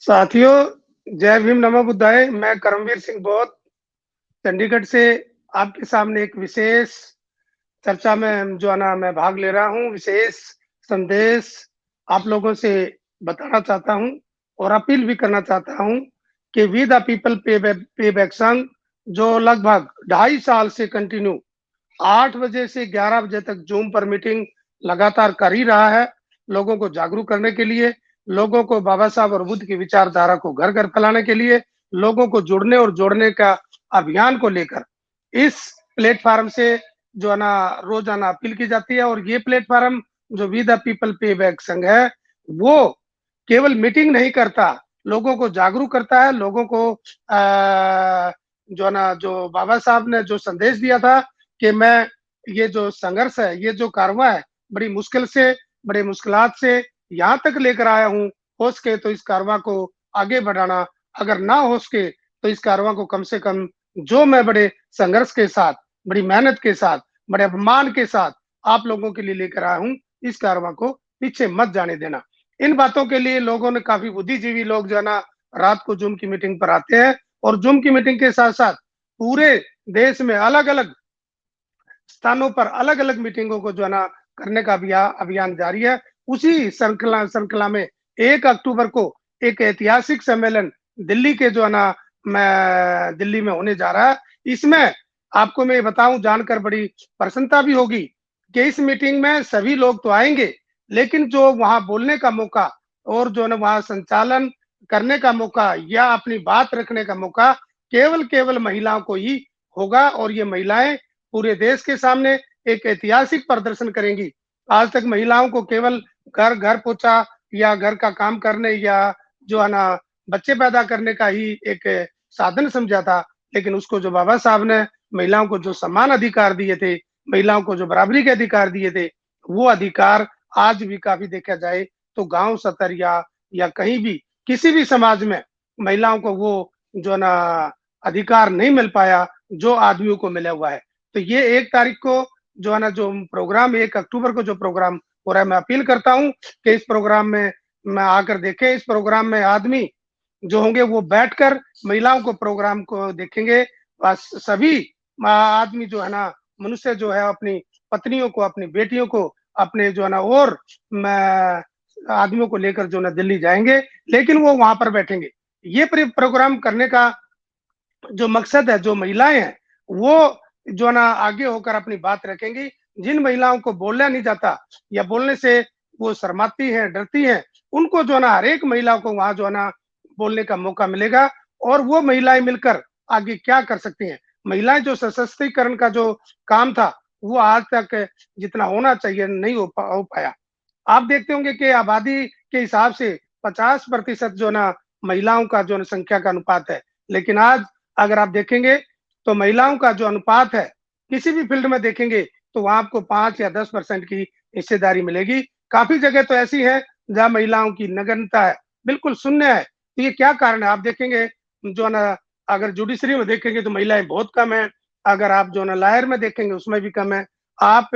साथियों, जय भीम नमो बुद्धाय। मैं करमवीर सिंह बौद्ध चंडीगढ़ से आपके सामने एक विशेष चर्चा में जो है ना मैं भाग ले रहा हूँ। विशेष संदेश आप लोगों से बताना चाहता हूँ और अपील भी करना चाहता हूँ कि वी द पीपल पे बैक संघ जो लगभग 2.5 साल से कंटिन्यू 8 बजे से 11 बजे तक जूम पर मीटिंग लगातार कर ही रहा है, लोगों को जागरूक करने के लिए, लोगों को बाबा साहब और बुद्ध की विचारधारा को घर घर फैलाने के लिए, लोगों को जुड़ने और जोड़ने का अभियान को लेकर इस प्लेटफार्म से जो है ना रोजाना अपील की जाती है। और ये प्लेटफार्म जो वी द पीपल पे बैक संघ है, वो केवल मीटिंग नहीं करता, लोगों को जागरूक करता है। लोगों को जो है ना जो बाबा साहब ने जो संदेश दिया था कि मैं ये जो संघर्ष है, ये जो कारवां है, बड़ी मुश्किल से, बड़े मुश्किलात से यहाँ तक लेकर आया हूँ। हो सके तो इस कारवां को आगे बढ़ाना, अगर ना हो सके तो इस कारवां को कम से कम जो मैं बड़े संघर्ष के साथ, बड़ी मेहनत के साथ, बड़े अपमान के साथ आप लोगों के लिए लेकर आया हूँ, इस कारवां को पीछे मत जाने देना। इन बातों के लिए लोगों ने, काफी बुद्धिजीवी लोग जो है ना रात को जूम की मीटिंग पर आते हैं और जूम की मीटिंग के साथ साथ पूरे देश में अलग अलग स्थानों पर अलग अलग मीटिंगों को जो है ना करने का अभियान जारी है। उसी श्रृंखला श्रृंखला में 1 अक्टूबर को एक ऐतिहासिक सम्मेलन दिल्ली के जो है ना मैं दिल्ली में होने जा रहा है। इसमें आपको मैं बताऊं, जानकर बड़ी प्रसन्नता भी होगी कि इस मीटिंग में सभी लोग तो आएंगे, लेकिन जो वहां बोलने का मौका और जो है ना वहां संचालन करने का मौका या अपनी बात रखने का मौका केवल केवल महिलाओं को ही होगा। और ये महिलाएं पूरे देश के सामने एक ऐतिहासिक प्रदर्शन करेंगी। आज तक महिलाओं को केवल घर घर पोछा या घर का काम करने या जो है ना बच्चे पैदा करने का ही एक साधन समझा था, लेकिन उसको जो बाबा साहब ने महिलाओं को जो समान अधिकार दिए थे, महिलाओं को जो बराबरी के अधिकार दिए थे, वो अधिकार आज भी काफी देखा जाए तो गांव स्तर या कहीं भी किसी भी समाज में महिलाओं को वो जो ना अधिकार नहीं मिल पाया जो आदमियों को मिला हुआ है। तो ये 1 तारीख को जो है ना जो प्रोग्राम, 1 अक्टूबर को जो प्रोग्राम हो रहा है, मैं अपील करता हूँ कि इस प्रोग्राम में मैं आकर देखें। इस प्रोग्राम में आदमी जो होंगे वो बैठकर महिलाओं को प्रोग्राम को देखेंगे। बस सभी आदमी जो है ना, मनुष्य जो है अपनी पत्नियों को, अपनी बेटियों को, अपने जो है ना और आदमियों को लेकर जो ना दिल्ली जाएंगे, लेकिन वो वहां पर बैठेंगे। ये प्रोग्राम करने का जो मकसद है, जो महिलाएं हैं वो जो है ना आगे होकर अपनी बात रखेंगी। जिन महिलाओं को बोलना नहीं जाता या बोलने से वो शर्माती हैं, डरती हैं, उनको जो है ना हर एक महिला को वहां जो है ना बोलने का मौका मिलेगा। और वो महिलाएं मिलकर आगे क्या कर सकती हैं। महिलाएं जो सशक्तिकरण का जो काम था वो आज तक जितना होना चाहिए नहीं हो पाया। आप देखते होंगे कि आबादी के हिसाब से 50% जो ना महिलाओं का जो संख्या का अनुपात है, लेकिन आज अगर आप देखेंगे तो महिलाओं का जो अनुपात है किसी भी फील्ड में देखेंगे तो वहां आपको 5 या 10% की हिस्सेदारी मिलेगी। काफी जगह तो ऐसी है जहां महिलाओं की नगण्यता है, बिल्कुल शून्य है। तो ये क्या कारण है? आप देखेंगे जो ना, अगर जुडिशरी में देखेंगे तो महिलाएं बहुत कम है, अगर आप जो ना लायर में देखेंगे उसमें भी कम है, आप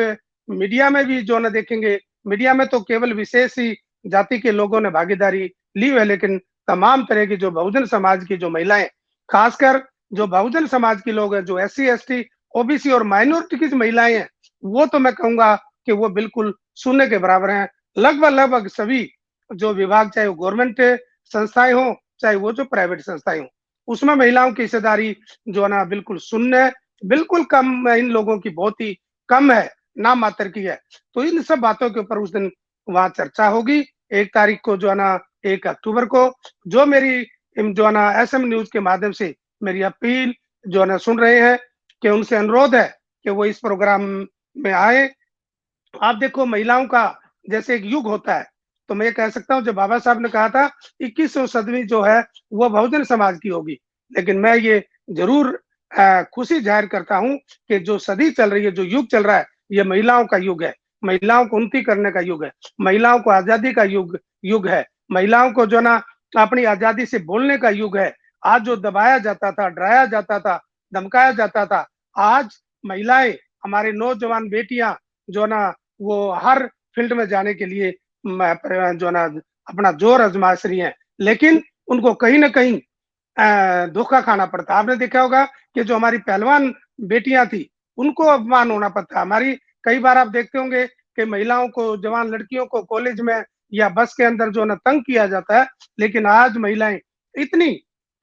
मीडिया में भी जो ना देखेंगे, मीडिया में तो केवल विशेष ही जाति के लोगों ने भागीदारी ली है, लेकिन तमाम तरह की जो बहुजन समाज की जो महिलाएं, खासकर जो बहुजन समाज के लोग हैं, जो SC ST OBC और माइनॉरिटी की जो महिलाएं हैं, वो तो मैं कहूंगा कि वो बिल्कुल शून्य के बराबर हैं। लगभग लगभग सभी जो विभाग, चाहे वो गवर्नमेंट संस्थाएं हो, चाहे वो जो प्राइवेट संस्थाएं हो, उसमें महिलाओं की हिस्सेदारी जो है ना बिल्कुल शून्य है, बिल्कुल कम, इन लोगों की बहुत ही कम है, नाम मात्र की है। तो इन सब बातों के ऊपर उस दिन वहां चर्चा होगी 1 तारीख को जो है ना 1 अक्टूबर को। जो मेरी जो है ना SM न्यूज के माध्यम से मेरी अपील जो है ना सुन रहे हैं, कि उनसे अनुरोध है कि वो इस प्रोग्राम में आए। आप देखो, महिलाओं का जैसे एक युग होता है, तो मैं ये कह सकता हूँ जो बाबा साहब ने कहा था 21वीं सदी जो है वो बहुजन समाज की होगी, लेकिन मैं ये जरूर खुशी जाहिर करता हूँ कि जो सदी चल रही है, जो युग चल रहा है, ये महिलाओं का युग है, महिलाओं को उन्नति करने का युग है, महिलाओं को आजादी का युग है, महिलाओं को जो ना अपनी आजादी से बोलने का युग है। आज जो दबाया जाता था, डराया जाता था, धमकाया जाता था, आज महिलाएं, हमारे नौजवान बेटियां जो ना वो हर फील्ड में जाने के लिए जो ना अपना जोर आजमा रही हैं। लेकिन उनको कहीं न कहीं धोखा खाना पड़ता है। आपने देखा होगा कि जो हमारी पहलवान बेटियाँ थी, उनको अपमान होना पड़ता है। हमारी कई बार आप देखते होंगे कि महिलाओं को, जवान लड़कियों को कॉलेज में या बस के अंदर जो है ना तंग किया जाता है, लेकिन आज महिलाएँ इतनी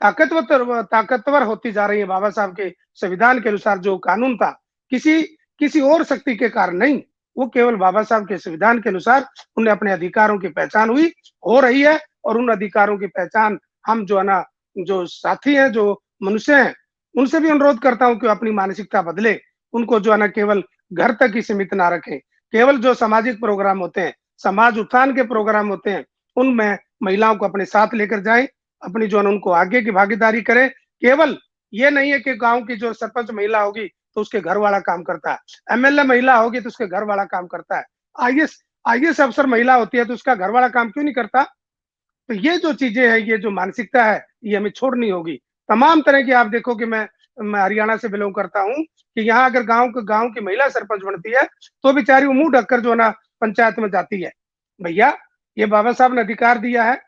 ताकतवर होती जा रही है। बाबा साहब के संविधान के अनुसार जो कानून था, किसी किसी और शक्ति के कारण नहीं, वो केवल बाबा साहब के संविधान के अनुसार उन्हें अपने अधिकारों की पहचान हुई, हो रही है। और उन अधिकारों की पहचान हम जो है ना, जो साथी हैं, जो मनुष्य हैं, उनसे भी अनुरोध करता हूँ कि अपनी मानसिकता बदले। उनको जो है ना केवल घर तक ही सीमित ना रखें। केवल जो सामाजिक प्रोग्राम होते हैं, समाज उत्थान के प्रोग्राम होते हैं, उनमें महिलाओं को अपने साथ लेकर जाएँ, अपनी जो है ना उनको आगे की भागीदारी करें। केवल ये नहीं है कि गाँव की जो सरपंच महिला होगी, तो उसके घर वाला काम करता है। एमएलए महिला होगी, तो उसके घर वाला काम करता है। आईएएस आईएएस अफसर महिला होती है, तो उसका घर वाला काम क्यों नहीं करता? तो ये जो चीजें हैं, ये जो मानसिकता है, ये हमें छोड़नी होगी। तमाम तरह की आप देखो कि मैं हरियाणा से बिलोंग करता हूँ कि यहाँ अगर गाँव की महिला सरपंच बनती है, तो बेचारी वो मुँह ढककर जो है ना पंचायत में जाती है। भैया, ये बाबा साहब ने अधिकार दिया है,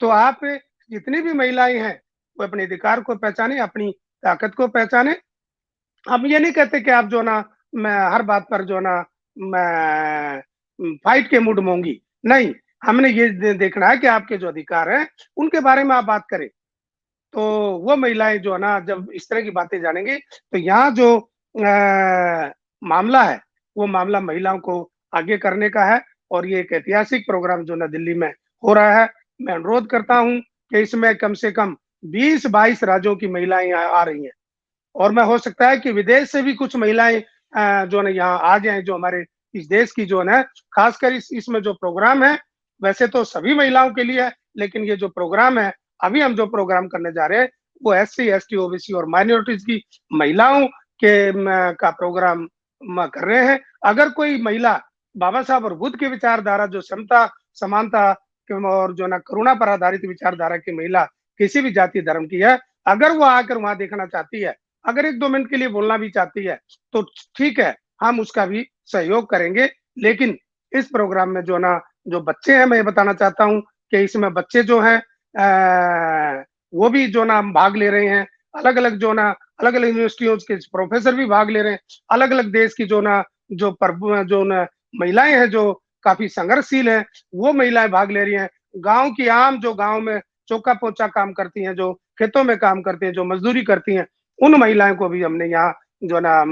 तो आप जितनी भी महिलाएँ हैं, वो अपने अधिकार को पहचानें, अपनी ताकत को पहचानें। हम ये नहीं कहते कि आप जो है ना, मैं हर बात पर जो है ना, मैं फाइट के मूड में होंगी। नहीं, हमने ये देखना है कि आपके जो अधिकार हैं, उनके बारे में आप बात करें। तो वो महिलाएँ जो है ना, जब इस तरह की बातें जानेंगी, तो यहाँ जो मामला है, वो मामला महिलाओं को आगे करने का है। और ये एक ऐतिहासिक प्रोग्राम जो ना दिल्ली में हो रहा है। मैं अनुरोध करता हूँ कि इसमें कम से कम 20-22 राज्यों की महिलाएँ यहाँ आ रही हैं। और मैं हो सकता है कि विदेश से भी कुछ महिलाएँ जो है ना यहाँ आ जाएँ, जो हमारे इस देश की जो है ना, खासकर इसमें जो प्रोग्राम है, वैसे तो सभी महिलाओं के लिए है, लेकिन ये जो प्रोग्राम है, अभी हम जो प्रोग्राम करने जा रहे हैं, वो एससी, एसटी, ओबीसी और माइनॉरिटीज़ की महिलाओं के का प्रोग्राम कर रहे हैं। अगर कोई महिला बाबा साहब और बुद्ध की विचारधारा, जो समता, समानता और जो ना करुणा पर आधारित विचारधारा की महिला किसी भी जाति धर्म की है, अगर वो आकर वहाँ देखना चाहती है, अगर 1-2 मिनट के लिए बोलना भी चाहती है, तो ठीक है, हम उसका भी सहयोग करेंगे। लेकिन इस प्रोग्राम में जो ना, जो बच्चे हैं, मैं ये बताना चाहता हूँ कि इसमें बच्चे जो हैं वो भी जो ना भाग ले रहे हैं। अलग-अलग जो ना, अलग-अलग यूनिवर्सिटियों के प्रोफ़ेसर भी भाग ले रहे हैं। अलग-अलग देश की जो ना, जो ना महिलाएँ हैं, जो काफ़ी संघर्षशील हैं, वो महिलाएँ भाग ले रही हैं। गाँव की आम, जो गाँव में चौका-पोछा काम करती हैं, जो खेतों में काम करती हैं, जो मज़दूरी करती हैं, उन महिलाओं को भी हमने यहाँ जो है ना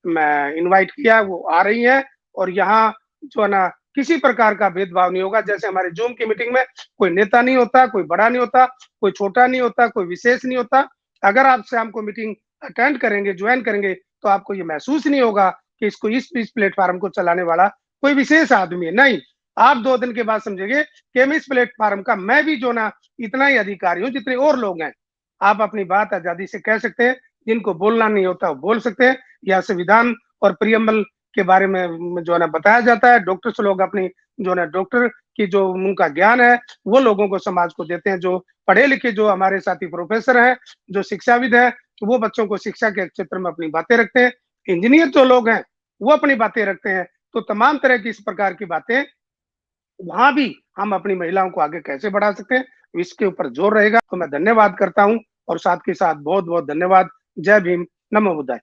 मैं इनवाइट किया है, वो आ रही हैं। और यहाँ जो है ना किसी प्रकार का भेदभाव नहीं होगा। जैसे हमारे ज़ूम की मीटिंग में कोई नेता नहीं होता, कोई बड़ा नहीं होता, कोई छोटा नहीं होता, कोई विशेष नहीं होता। अगर आप शाम को मीटिंग अटेंड करेंगे, जॉइन करेंगे, तो आपको ये महसूस नहीं होगा कि इस प्लेटफ़ॉर्म को चलाने वाला कोई विशेष आदमी है। नहीं, आप 2 दिन के बाद समझेंगे कि मैं इस प्लेटफ़ॉर्म का, मैं भी जो ना इतना ही अधिकारी हूँ जितने और लोग हैं। आप अपनी बात आज़ादी से कह सकते हैं, जिनको बोलना नहीं होता वो बोल सकते हैं। या संविधान और प्रियम्बल के बारे में जो है ना बताया जाता है। डॉक्टर्स लोग अपनी जो है ना, डॉक्टर की जो उनका ज्ञान है, वो लोगों को, समाज को देते हैं। जो पढ़े-लिखे जो हमारे साथी प्रोफ़ेसर हैं, जो शिक्षाविद हैं, वो बच्चों को शिक्षा के क्षेत्र में अपनी बातें रखते हैं। इंजीनियर जो लोग हैं, वो अपनी बातें रखते हैं। तो तमाम तरह की इस प्रकार की बातें, वहाँ भी हम अपनी महिलाओं को आगे कैसे बढ़ा सकते हैं, इसके ऊपर ज़ोर रहेगा। तो मैं धन्यवाद करता हूँ और साथ के साथ बहुत-बहुत धन्यवाद। जय भीम, नमो बुद्धाय।